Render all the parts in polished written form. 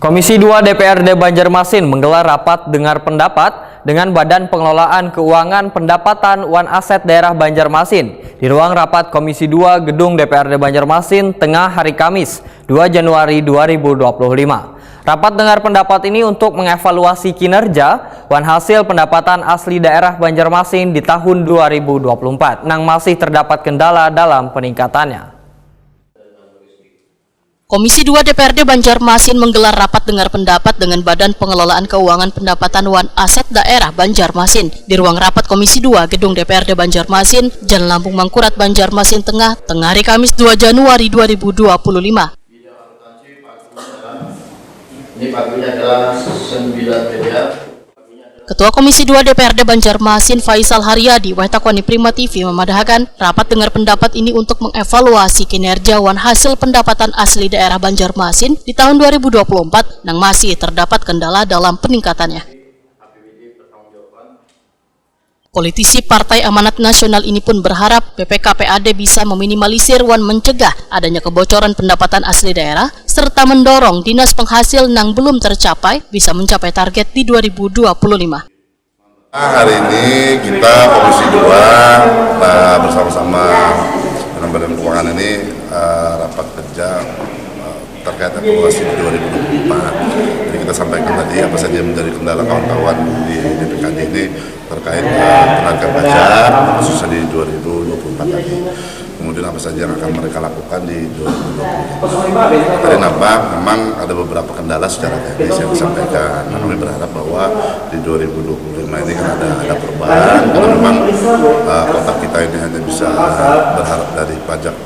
Komisi 2 DPRD Banjarmasin menggelar rapat dengar pendapat dengan Badan Pengelolaan Keuangan Pendapatan Wan Aset Daerah Banjarmasin di ruang rapat Komisi 2 Gedung DPRD Banjarmasin tengah hari Kamis 2 Januari 2025. Rapat dengar pendapat ini untuk mengevaluasi kinerja wan hasil pendapatan asli daerah Banjarmasin di tahun 2024 yang masih terdapat kendala dalam peningkatannya. Komisi 2 DPRD Banjarmasin menggelar rapat dengar pendapat dengan Badan Pengelolaan Keuangan Pendapatan Wan Aset Daerah Banjarmasin di ruang rapat Komisi 2 Gedung DPRD Banjarmasin, Jalan Lampung Mangkurat, Banjarmasin tengah hari Kamis 2 Januari 2025. Ini pagunya adalah 9 miliar. Ketua Komisi 2 DPRD Banjarmasin Faisal Haryadi Wahtakwani Prima TV memadahkan rapat dengar pendapat ini untuk mengevaluasi kinerja wan hasil pendapatan asli daerah Banjarmasin di tahun 2024 yang masih terdapat kendala dalam peningkatannya. Politisi Partai Amanat Nasional ini pun berharap BPKPAD bisa meminimalisir wan mencegah adanya kebocoran pendapatan asli daerah serta mendorong dinas penghasil yang belum tercapai bisa mencapai target di 2025. Hari ini kita Komisi 2 bersama-sama dengan Badan Keuangan ini rapat kerja terkait evaluasi 2024. Jadi kita sampaikan tadi apa saja yang menjadi kendala kawan-kawan di DPKD ini terkait tenaga pajak khususnya di 2024 tadi. Kemudian apa saja yang akan mereka lakukan di 2025. Tadi nampak memang ada beberapa kendala secara teknis yang disampaikan. Nah, kami berharap bahwa di 2025 ini kan ada perubahan karena memang kota kita ini hanya bisa berharap dari pajak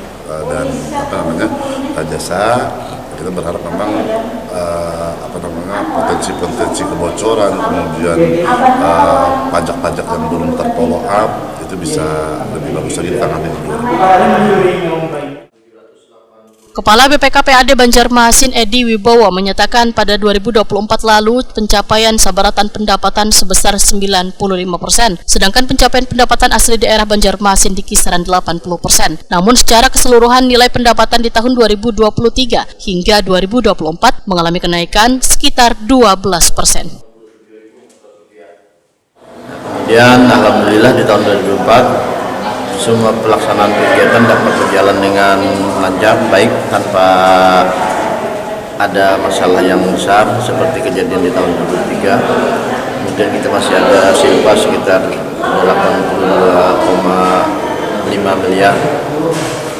dan jasa. Kita berharap memang potensi kebocoran, kemudian pajak-pajak yang belum terfollow up itu bisa lebih bagus lagi ditangani di 2020. Kepala BPKPAD Banjarmasin Edi Wibowo menyatakan pada 2024 lalu pencapaian sabaratan pendapatan sebesar 95%, sedangkan pencapaian pendapatan asli daerah Banjarmasin di kisaran 80%. Namun secara keseluruhan nilai pendapatan di tahun 2023 hingga 2024 mengalami kenaikan sekitar 12%. Kemudian alhamdulillah di tahun 2024 semua pelaksanaan kegiatan dapat berjalan dengan lancar, baik tanpa ada masalah yang besar seperti kejadian di tahun 2023. Kemudian kita masih ada silpa sekitar 82,5 miliar.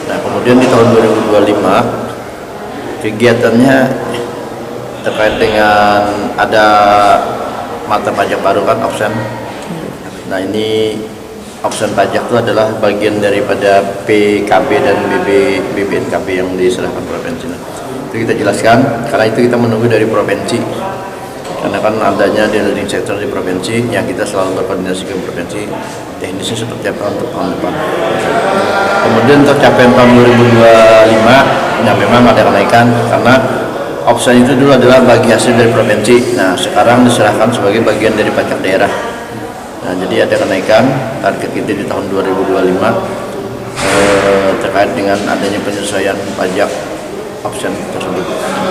Nah, kemudian di tahun 2025 kegiatannya terkait dengan ada mata pajak baru kan, opsen. Nah, ini opsen pajak itu adalah bagian daripada PKB dan BBNKB yang diserahkan provinsi. Itu kita jelaskan, karena itu kita menunggu dari provinsi. Karena kan adanya di leading sector di provinsi, yang kita selalu berkoordinasi ke provinsi, teknisnya seperti apa untuk tahun depan. Kemudian untuk capaian tahun 2025, ya memang ada kenaikan, karena opsen itu dulu adalah bagi hasil dari provinsi. Nah, sekarang diserahkan sebagai bagian dari pajak daerah. Nah, jadi ada kenaikan target kita di tahun 2025 terkait dengan adanya penyesuaian pajak option tersebut.